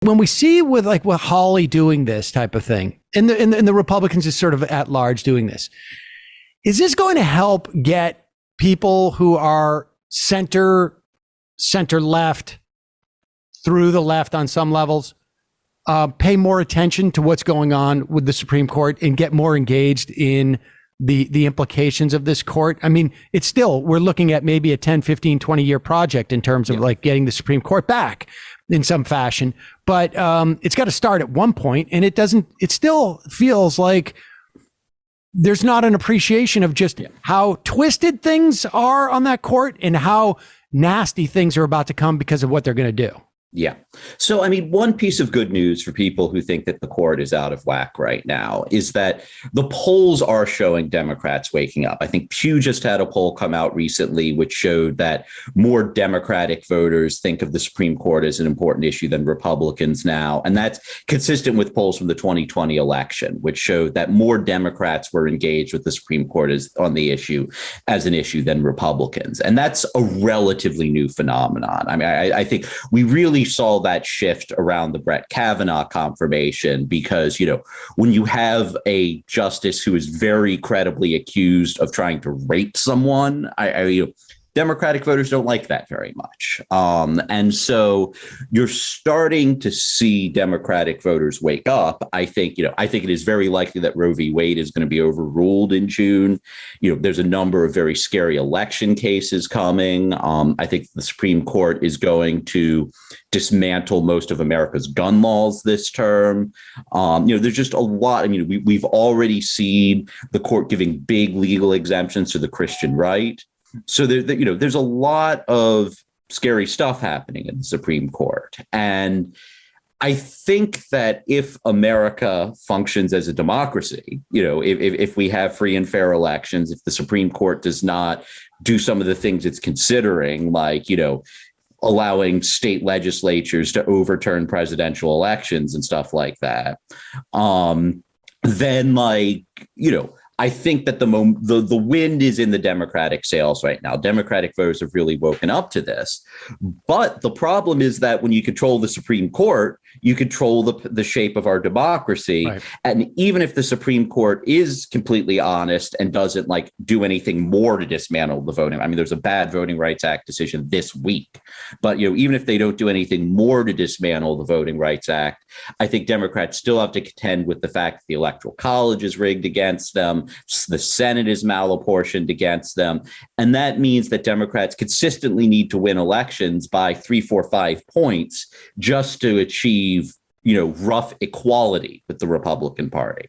when we see with Hawley doing this type of thing, and the Republicans is sort of at large doing this, is this going to help get people who are center left, through the left on some levels, pay more attention to what's going on with the Supreme Court and get more engaged in the implications of this court? I mean, it's still, we're looking at maybe a 10, 15, 20-year project in terms of getting the Supreme Court back in some fashion. But it's got to start at one point, and it still feels like there's not an appreciation of just how twisted things are on that court and how nasty things are about to come because of what they're going to do. Yeah. So, I mean, one piece of good news for people who think that the court is out of whack right now is that the polls are showing Democrats waking up. I think Pew just had a poll come out recently, which showed that more Democratic voters think of the Supreme Court as an important issue than Republicans now. And that's consistent with polls from the 2020 election, which showed that more Democrats were engaged with the Supreme Court on the issue as an issue than Republicans. And that's a relatively new phenomenon. I mean, I think we really saw that shift around the Brett Kavanaugh confirmation because, when you have a justice who is very credibly accused of trying to rape someone, Democratic voters don't like that very much. And so you're starting to see Democratic voters wake up. I think it is very likely that Roe v. Wade is going to be overruled in June. There's a number of very scary election cases coming. I think the Supreme Court is going to dismantle most of America's gun laws this term. There's just a lot. I mean, we've already seen the court giving big legal exemptions to the Christian right. So there's a lot of scary stuff happening in the Supreme Court. And I think that if America functions as a democracy, if we have free and fair elections, if the Supreme Court does not do some of the things it's considering, like, allowing state legislatures to overturn presidential elections and stuff like that, then I think that the wind is in the Democratic sails right now. Democratic voters have really woken up to this. But the problem is that when you control the Supreme Court, you control the shape of our democracy. Right. And even if the Supreme Court is completely honest and doesn't do anything more to dismantle the voting, I mean, there's a bad Voting Rights Act decision this week. But, even if they don't do anything more to dismantle the Voting Rights Act, I think Democrats still have to contend with the fact that the Electoral College is rigged against them. The Senate is malapportioned against them. And that means that Democrats consistently need to win elections by 3, 4, 5 points just to achieve, rough equality with the Republican Party.